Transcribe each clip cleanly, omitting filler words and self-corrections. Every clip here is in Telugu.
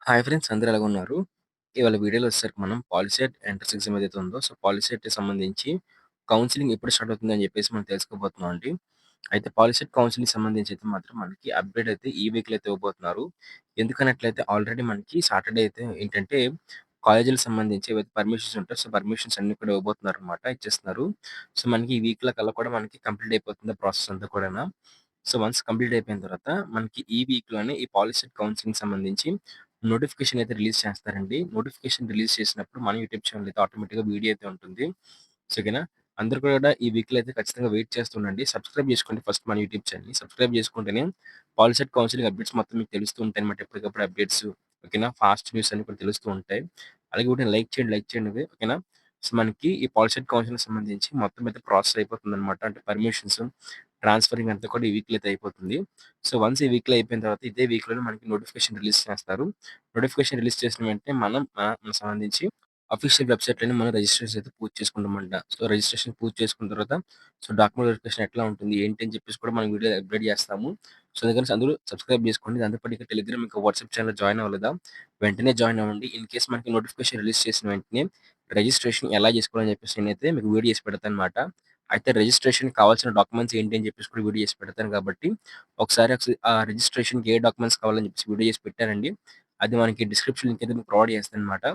హాయ్ ఫ్రెండ్స్ అందరూ ఎలాగున్నారు? ఇవాళ వీడియోలో వచ్చేసరికి మనం పాలిసెట్ ఎంట్రన్స్ ఎగ్జామ్ ఏదైతే ఉందో, పాలిసెట్‌కి సంబంధించి కౌన్సెలింగ్ ఎప్పుడు స్టార్ట్ అవుతుందని చెప్పేసి మనం తెలుసుకోబోతున్నాం అండి. అయితే పాలిసెట్ కౌన్సెలింగ్‌కి సంబంధించి అయితే మాత్రం మనకి అప్డేట్ అయితే ఈ వీక్‌లో అయితే ఇవ్వబోతున్నారు. ఎందుకన్నట్లయితే ఆల్రెడీ మనకి సాటర్‌డే అయితే ఏంటంటే కాలేజీలకు సంబంధించి ఏవైతే పర్మిషన్స్ ఉంటాయో, పర్మిషన్స్ అన్నీ కూడా ఇవ్వబోతున్నారనమాట. ఇచ్చేస్తున్నారు. మనకి ఈ వీక్‌లో కల్లా కూడా మనకి కంప్లీట్ అయిపోతుంది ఆ ప్రాసెస్ అంతా కూడాను. వన్స్ కంప్లీట్ అయిపోయిన తర్వాత మనకి ఈ వీక్‌లోనే ఈ పాలిసెట్ కౌన్సెలింగ్‌కి సంబంధించి నోటిఫికేషన్ అయితే రిలీజ్ చేస్తారండి. నోటిఫికేషన్ రిలీజ్ చేసినప్పుడు మన యూట్యూబ్ ఛానెల్ అయితే ఆటోమేటిక్‌గా వీడియో అయితే ఉంటుంది. ఓకేనా. అందరూ కూడా ఈ వీక్‌లో అయితే ఖచ్చితంగా వెయిట్ చేస్తుండండి. సబ్స్క్రైబ్ చేసుకోండి ఫస్ట్ మన యూట్యూబ్ ఛానెల్‌ని. సబ్స్క్రైబ్ చేసుకుంటేనే పాలిసెట్ కౌన్సిలింగ్ అప్డేట్స్ మొత్తం మీకు తెలుస్తూ ఉంటాయన్నమాట. ఎప్పటికప్పుడు అప్డేట్స్ ఓకేనా. ఫాస్ట్ న్యూస్ అన్నీ కూడా తెలుస్తూ ఉంటాయి. అలాగే వీడియోని లైక్ చేయండి. ఓకేనా. మనకి ఈ పాలిసెట్ కౌన్సిలింగ్‌కి సంబంధించి మొత్తం అయితే ప్రాసెస్ అయిపోతుందన్నమాట. అంటే పర్మిషన్స్, ట్రాన్స్‌ఫరింగ్ అంతా కూడా ఈ వీక్‌లో అయితే అయిపోతుంది. వన్స్ ఈ వీక్‌లో అయిపోయిన తర్వాత ఇదే వీక్‌లోనే మనకి నోటిఫికేషన్ రిలీజ్ చేస్తారు. నోటిఫికేషన్ రిలీజ్ చేసిన వెంటనే మనం మనకు సంబంధించి అఫీషియల్ వెబ్‌సైట్‌లోనే మనం రిజిస్ట్రేషన్ అయితే పూర్తి చేసుకుంటామంట. రిజిస్ట్రేషన్ పూర్తి చేసుకున్న తర్వాత డాక్యుమెంట్ వెరిఫికేషన్ ఎట్లా ఉంటుంది, ఏంటి అని చెప్పేసి కూడా మనం వీడియో అప్‌డేట్ చేస్తాము. అందుకనేసి అందరూ సబ్స్క్రైబ్ చేసుకోండి. దాంతో పాటు ఇక టెలిగ్రామ్ ఇంకా వాట్సాప్ ఛానెల్‌లో జాయిన్ అవ్వలేదా? వెంటనే జాయిన్ అవ్వండి. ఇన్ కేస్ మనకి నోటిఫికేషన్ రిలీజ్ చేసిన వెంటనే రిజిస్ట్రేషన్ ఎలా చేసుకోవాలని చెప్పేసి నేనైతే మీకు వీడియో చేసి పెడతానన్నమాట. అయితే రిజిస్ట్రేషన్‌కి కావాల్సిన డాక్యుమెంట్స్ ఏంటి అని చెప్పేసి కూడా వీడియో చేసి పెడతాను కాబట్టి ఒకసారి ఆ రిజిస్ట్రేషన్‌కి ఏ డాక్యుమెంట్స్ కావాలని చెప్పేసి వీడియో చేసి పెట్టానండి. అది మనకి డిస్క్రిప్షన్ లింక్ అయితే మీకు ప్రొవైడ్ చేస్తానన్నమాట.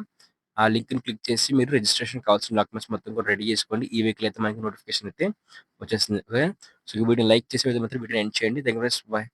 ఆ లింక్‌ని క్లిక్ చేసి మీరు రిజిస్ట్రేషన్‌కి కావాల్సిన డాక్యుమెంట్స్ మొత్తం కూడా రెడీ చేసుకోండి. ఈ వీక్‌లో అయితే మనకి నోటిఫికేషన్ అయితే వచ్చేస్తుంది. ఓకే. ఈ వీడియోని లైక్ చేసి మాత్రం వీడియోని ఎండ్ చేయండి. Thank you friends. బై.